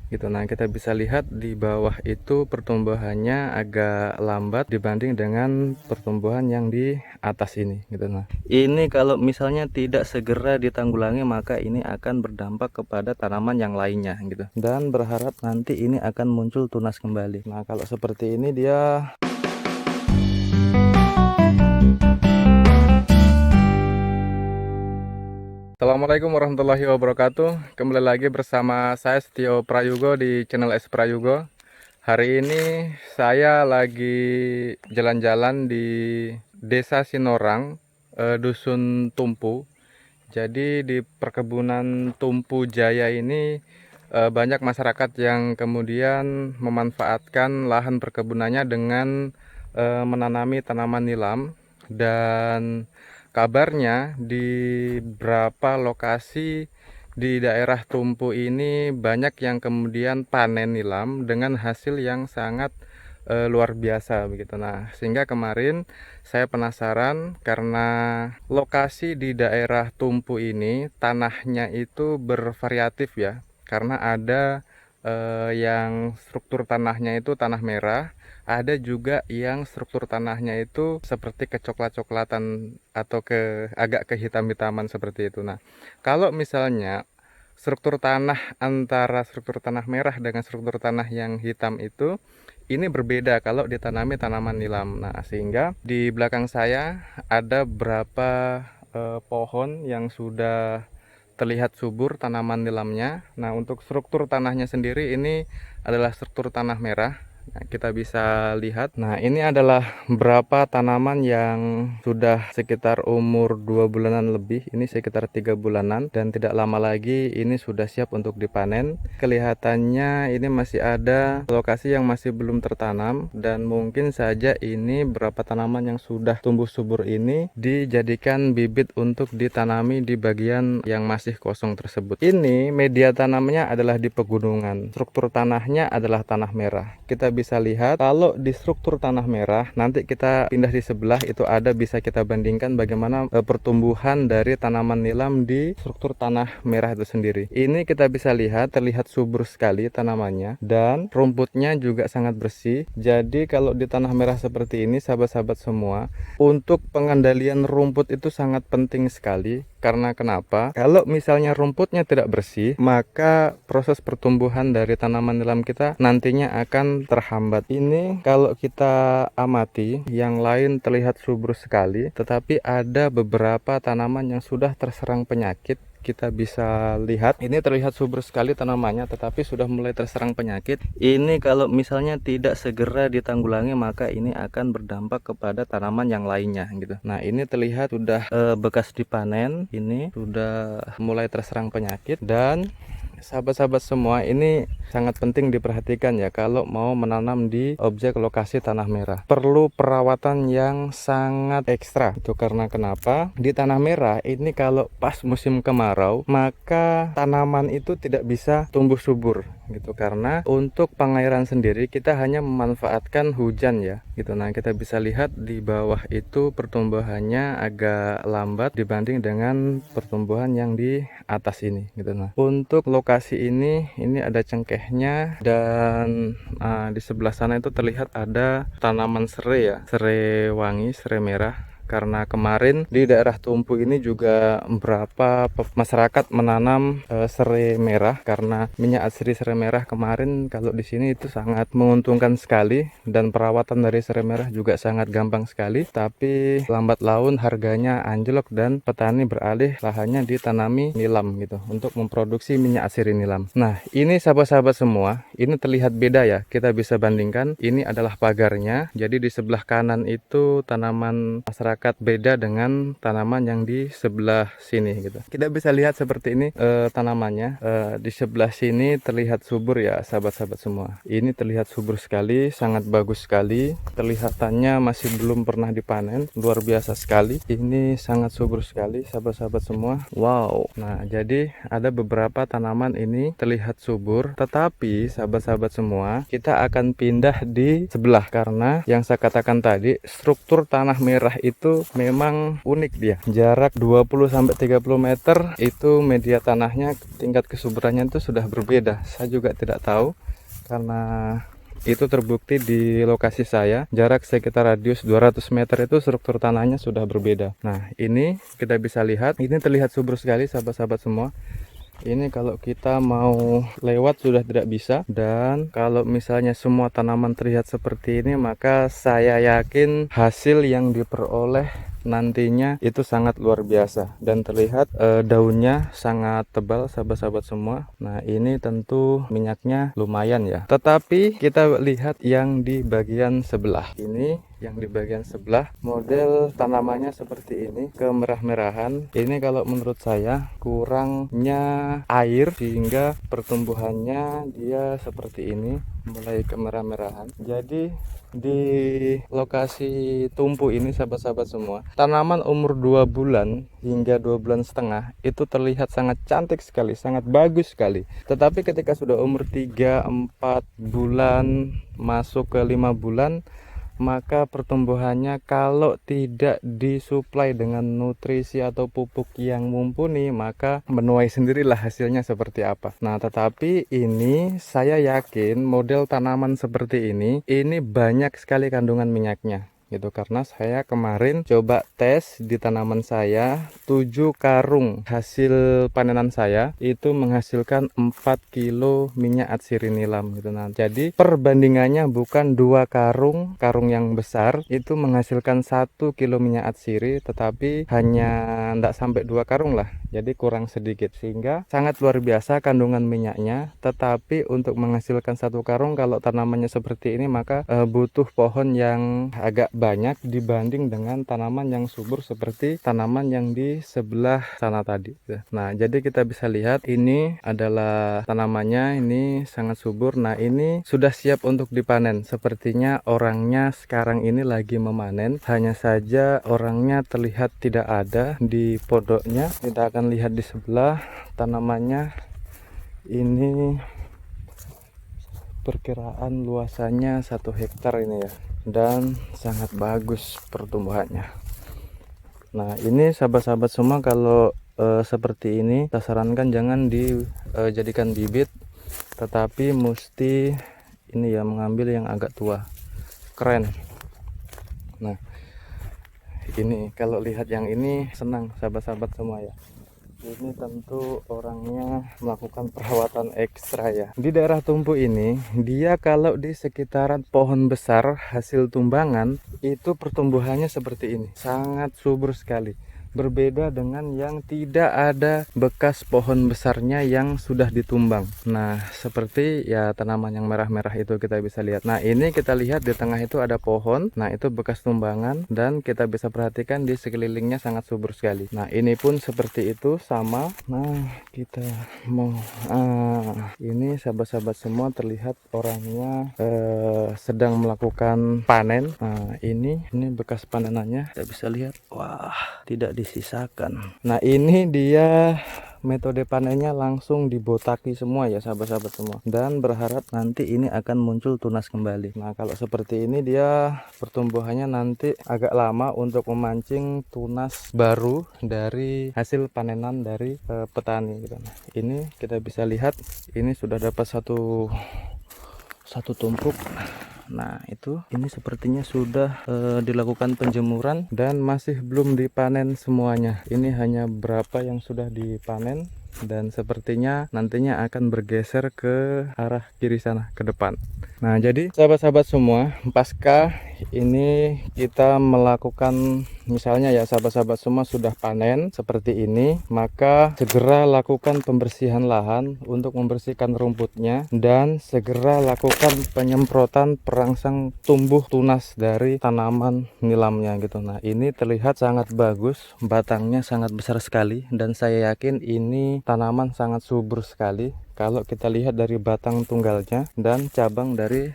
gitu. Nah, kita bisa lihat di bawah itu pertumbuhannya agak lambat dibanding dengan pertumbuhan yang di atas ini gitu. Nah, ini kalau misalnya tidak segera ditanggulangi maka ini akan berdampak kepada tanaman yang lainnya gitu. Dan berharap nanti ini akan muncul tunas kembali. Nah, kalau seperti ini dia Assalamualaikum warahmatullahi wabarakatuh. Kembali lagi bersama saya Setio Prayugo di channel S Prayugo. Hari ini saya lagi jalan-jalan di Desa Sinorang, Dusun Tumpu. Jadi di perkebunan Tumpu Jaya ini banyak masyarakat yang kemudian memanfaatkan lahan perkebunannya dengan menanami tanaman nilam. Dan kabarnya di beberapa lokasi di daerah Tumpu ini banyak yang kemudian panen nilam dengan hasil yang sangat luar biasa begitu. Nah, sehingga kemarin saya penasaran karena lokasi di daerah Tumpu ini tanahnya itu bervariatif ya. Karena ada yang struktur tanahnya itu tanah merah, ada juga yang struktur tanahnya itu seperti kecoklat-coklatan atau agak kehitam-hitaman seperti itu. Nah, kalau misalnya struktur tanah antara struktur tanah merah dengan struktur tanah yang hitam itu ini berbeda kalau ditanami tanaman nilam. Nah, sehingga di belakang saya ada beberapa pohon yang sudah terlihat subur tanaman nilamnya. Nah, untuk struktur tanahnya sendiri ini adalah struktur tanah merah. Nah, kita bisa lihat. Nah, ini adalah beberapa tanaman yang sudah sekitar umur 2 bulanan lebih. Ini sekitar 3 bulanan dan tidak lama lagi ini sudah siap untuk dipanen. Kelihatannya ini masih ada lokasi yang masih belum tertanam dan mungkin saja ini beberapa tanaman yang sudah tumbuh subur ini dijadikan bibit untuk ditanami di bagian yang masih kosong tersebut. Ini media tanamnya adalah di pegunungan. Struktur tanahnya adalah tanah merah. Kita bisa lihat kalau di struktur tanah merah, nanti kita pindah di sebelah itu ada, bisa kita bandingkan bagaimana pertumbuhan dari tanaman nilam di struktur tanah merah itu sendiri. Ini kita bisa lihat terlihat subur sekali tanamannya dan rumputnya juga sangat bersih. Jadi kalau di tanah merah seperti ini sahabat-sahabat semua, untuk pengendalian rumput itu sangat penting sekali. Karena kenapa? Kalau misalnya rumputnya tidak bersih, maka proses pertumbuhan dari tanaman nilam kita nantinya akan terhambat. Ini kalau kita amati, yang lain terlihat subur sekali, tetapi ada beberapa tanaman yang sudah terserang penyakit. Kita bisa lihat ini terlihat subur sekali tanamannya tetapi sudah mulai terserang penyakit. Ini kalau misalnya tidak segera ditanggulangi maka ini akan berdampak kepada tanaman yang lainnya gitu. Nah, ini terlihat sudah bekas dipanen, ini sudah mulai terserang penyakit. Dan sahabat-sahabat semua, ini sangat penting diperhatikan ya kalau mau menanam di objek lokasi tanah merah. Perlu perawatan yang sangat ekstra. Itu karena kenapa? Di tanah merah ini kalau pas musim kemarau, maka tanaman itu tidak bisa tumbuh subur gitu. Karena untuk pengairan sendiri kita hanya memanfaatkan hujan ya gitu. Nah, kita bisa lihat di bawah itu pertumbuhannya agak lambat dibanding dengan pertumbuhan yang di atas ini gitu. Nah, untuk lokasi ini ada cengkehnya dan di sebelah sana itu terlihat ada tanaman serai ya, serai wangi, serai merah. Karena kemarin di daerah Tumpu ini juga beberapa masyarakat menanam serai merah, karena minyak asri serai merah kemarin kalau di sini itu sangat menguntungkan sekali dan perawatan dari serai merah juga sangat gampang sekali. Tapi lambat laun harganya anjlok dan petani beralih lahannya ditanami nilam gitu untuk memproduksi minyak asri nilam. Nah, ini sahabat-sahabat semua, ini terlihat beda ya. Kita bisa bandingkan, ini adalah pagarnya. Jadi di sebelah kanan itu tanaman masyarakat beda dengan tanaman yang di sebelah sini gitu. Kita bisa lihat seperti ini tanamannya. Di sebelah sini terlihat subur ya sahabat-sahabat semua. Ini terlihat subur sekali, sangat bagus sekali. Kelihatannya masih belum pernah dipanen, luar biasa sekali. Ini sangat subur sekali sahabat-sahabat semua. Wow. Nah, jadi ada beberapa tanaman ini terlihat subur, tetapi sahabat-sahabat semua, kita akan pindah di sebelah karena yang saya katakan tadi, struktur tanah merah itu itu memang unik dia. Jarak 20-30 meter itu media tanahnya tingkat kesuburannya itu sudah berbeda. Saya juga tidak tahu karena itu terbukti di lokasi saya. Jarak sekitar radius 200 meter itu struktur tanahnya sudah berbeda. Nah, ini kita bisa lihat, ini terlihat subur sekali sahabat-sahabat semua. Ini kalau kita mau lewat sudah tidak bisa, dan kalau misalnya semua tanaman terlihat seperti ini, maka saya yakin hasil yang diperoleh nantinya itu sangat luar biasa. Dan terlihat daunnya sangat tebal sahabat-sahabat semua. Nah, ini tentu minyaknya lumayan ya. Tetapi kita lihat yang di bagian sebelah. Ini yang di bagian sebelah model tanamannya seperti ini, kemerah-merahan. Ini kalau menurut saya kurangnya air sehingga pertumbuhannya dia seperti ini, mulai kemerah-merahan. Jadi di lokasi tumpu ini sahabat-sahabat semua, tanaman umur 2 bulan hingga 2 bulan setengah itu terlihat sangat cantik sekali, sangat bagus sekali. Tetapi ketika sudah umur 3-4 bulan masuk ke 5 bulan, maka pertumbuhannya kalau tidak disuplai dengan nutrisi atau pupuk yang mumpuni, maka menuai sendirilah hasilnya seperti apa. Nah, tetapi ini saya yakin model tanaman seperti ini banyak sekali kandungan minyaknya gitu, karena saya kemarin coba tes di tanaman saya, 7 karung hasil panenan saya itu menghasilkan 4 kilo minyak atsiri nilam gitu. Nah, jadi perbandingannya bukan 2 karung yang besar itu menghasilkan 1 kilo minyak atsiri, tetapi hanya tidak sampai 2 karung lah, jadi kurang sedikit, sehingga sangat luar biasa kandungan minyaknya. Tetapi untuk menghasilkan 1 karung kalau tanamannya seperti ini, maka butuh pohon yang agak banyak dibanding dengan tanaman yang subur seperti tanaman yang di sebelah sana tadi. Nah, jadi kita bisa lihat ini adalah tanamannya, ini sangat subur. Nah, ini sudah siap untuk dipanen. Sepertinya orangnya sekarang ini lagi memanen, hanya saja orangnya terlihat tidak ada di pondoknya. Kita akan lihat di sebelah tanamannya. Ini perkiraan luasannya 1 hektar ini ya, dan sangat bagus pertumbuhannya. Nah, ini sahabat-sahabat semua, kalau seperti ini saya sarankan jangan dijadikan bibit, tetapi mesti ini ya, mengambil yang agak tua, keren. Nah, ini kalau lihat yang ini senang sahabat-sahabat semua ya. Ini tentu orangnya melakukan perawatan ekstra ya. Di daerah tumpu ini, dia kalau di sekitaran pohon besar hasil tumbangan itu pertumbuhannya seperti ini, sangat subur sekali. Berbeda dengan yang tidak ada bekas pohon besarnya yang sudah ditumbang. Nah, seperti ya tanaman yang merah-merah itu kita bisa lihat. Nah, ini kita lihat di tengah itu ada pohon. Nah, itu bekas tumbangan, dan kita bisa perhatikan di sekelilingnya sangat subur sekali. Nah, ini pun seperti itu sama. Nah, kita mau ini sahabat-sahabat semua terlihat orangnya sedang melakukan panen. Nah, ini bekas panenannya kita bisa lihat. Wah, tidak disisakan. Nah, ini dia metode panennya langsung dibotaki semua ya sahabat-sahabat semua, dan berharap nanti ini akan muncul tunas kembali. Nah, kalau seperti ini dia pertumbuhannya nanti agak lama untuk memancing tunas baru dari hasil panenan dari petani gitu. Nah, ini kita bisa lihat ini sudah dapat satu tumpuk. Nah, ini sepertinya sudah dilakukan penjemuran dan masih belum dipanen semuanya. Ini hanya berapa yang sudah dipanen, dan sepertinya nantinya akan bergeser ke arah kiri sana, ke depan. Nah, jadi sahabat-sahabat semua, pasca ini kita melakukan, misalnya ya sahabat-sahabat semua sudah panen seperti ini, maka segera lakukan pembersihan lahan untuk membersihkan rumputnya, dan segera lakukan penyemprotan perangsang tumbuh tunas dari tanaman nilamnya gitu. Nah, ini terlihat sangat bagus, batangnya sangat besar sekali, dan saya yakin ini tanaman sangat subur sekali kalau kita lihat dari batang tunggalnya dan cabang dari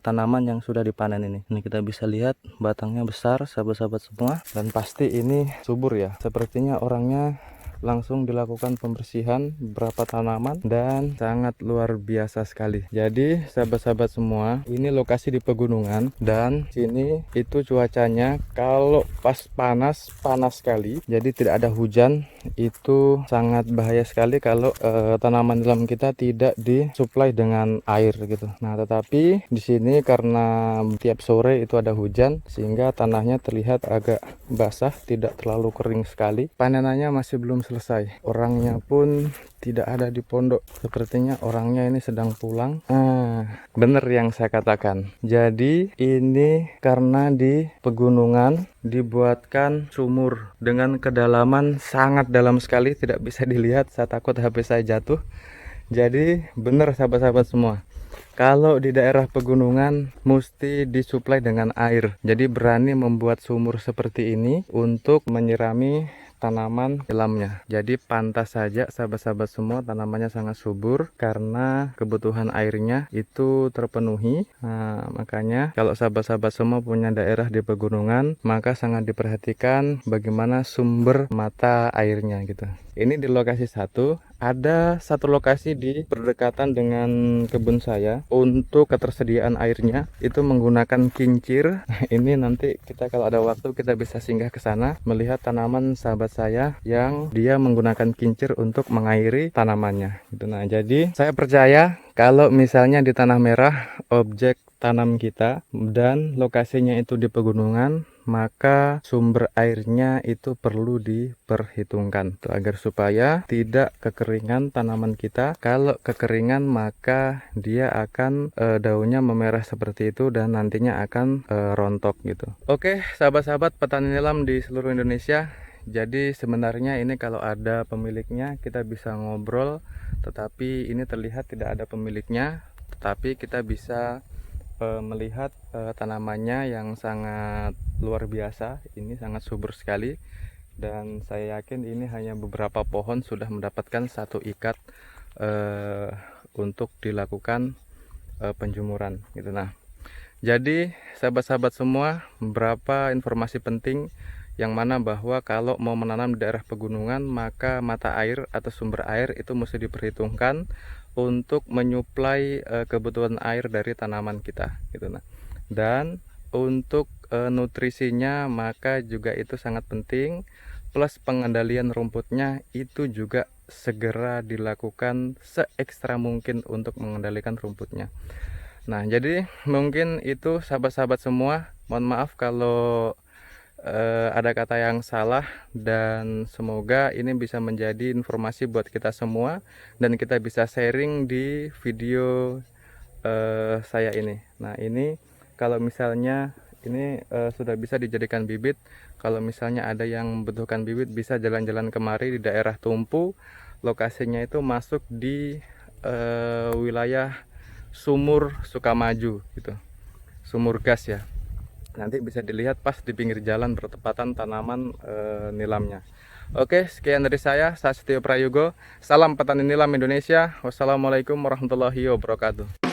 tanaman yang sudah dipanen ini. Ini kita bisa lihat batangnya besar sahabat-sahabat semua, dan pasti ini subur ya. Sepertinya orangnya langsung dilakukan pembersihan beberapa tanaman dan sangat luar biasa sekali. Jadi sahabat-sahabat semua, ini lokasi di pegunungan dan sini itu cuacanya kalau pas panas sekali, jadi tidak ada hujan, itu sangat bahaya sekali kalau tanaman nilam kita tidak disuplai dengan air gitu. Nah, tetapi di sini karena tiap sore itu ada hujan sehingga tanahnya terlihat agak basah, tidak terlalu kering sekali. Panenannya masih belum selesai. Orangnya pun tidak ada di pondok. Sepertinya orangnya ini sedang pulang. Bener yang saya katakan. Jadi ini karena di pegunungan dibuatkan sumur dengan kedalaman sangat dalam sekali, tidak bisa dilihat. Saya takut HP saya jatuh. Jadi bener sahabat-sahabat semua, kalau di daerah pegunungan mesti disuplai dengan air. Jadi berani membuat sumur seperti ini untuk menyirami tanaman dalamnya. Jadi pantas saja sahabat-sahabat semua, tanamannya sangat subur karena kebutuhan airnya itu terpenuhi. Nah, makanya kalau sahabat-sahabat semua punya daerah di pegunungan, maka sangat diperhatikan bagaimana sumber mata airnya gitu. Ini di lokasi satu. Ada satu lokasi di berdekatan dengan kebun saya. Untuk ketersediaan airnya itu menggunakan kincir. Ini nanti kita kalau ada waktu kita bisa singgah ke sana melihat tanaman sahabat saya yang dia menggunakan kincir untuk mengairi tanamannya. Nah, jadi saya percaya kalau misalnya di tanah merah objek tanam kita dan lokasinya itu di pegunungan, maka sumber airnya itu perlu diperhitungkan agar supaya tidak kekeringan tanaman kita. Kalau kekeringan maka dia akan daunnya memerah seperti itu dan nantinya akan rontok gitu. Oke, sahabat-sahabat petani nilam di seluruh Indonesia. Jadi sebenarnya ini kalau ada pemiliknya kita bisa ngobrol, tetapi ini terlihat tidak ada pemiliknya, tetapi kita bisa melihat tanamannya yang sangat luar biasa. Ini sangat subur sekali dan saya yakin ini hanya beberapa pohon sudah mendapatkan satu ikat untuk dilakukan penjumuran gitu. Nah, jadi sahabat-sahabat semua, beberapa informasi penting yang mana bahwa kalau mau menanam di daerah pegunungan maka mata air atau sumber air itu mesti diperhitungkan untuk menyuplai kebutuhan air dari tanaman kita gitu. Nah, dan untuk nutrisinya maka juga itu sangat penting, plus pengendalian rumputnya itu juga segera dilakukan seekstra mungkin untuk mengendalikan rumputnya. Nah, jadi mungkin itu sahabat-sahabat semua, mohon maaf kalau ada kata yang salah, dan semoga ini bisa menjadi informasi buat kita semua dan kita bisa sharing di video saya ini. Nah, ini kalau misalnya ini sudah bisa dijadikan bibit, kalau misalnya ada yang membutuhkan bibit bisa jalan-jalan kemari di daerah Tumpu. Lokasinya itu masuk di wilayah Sumur Sukamaju gitu, sumur gas ya. Nanti bisa dilihat pas di pinggir jalan bertepatan tanaman nilamnya. Oke, sekian dari saya Setio Prayogo. Salam petani nilam Indonesia. Wassalamualaikum warahmatullahi wabarakatuh.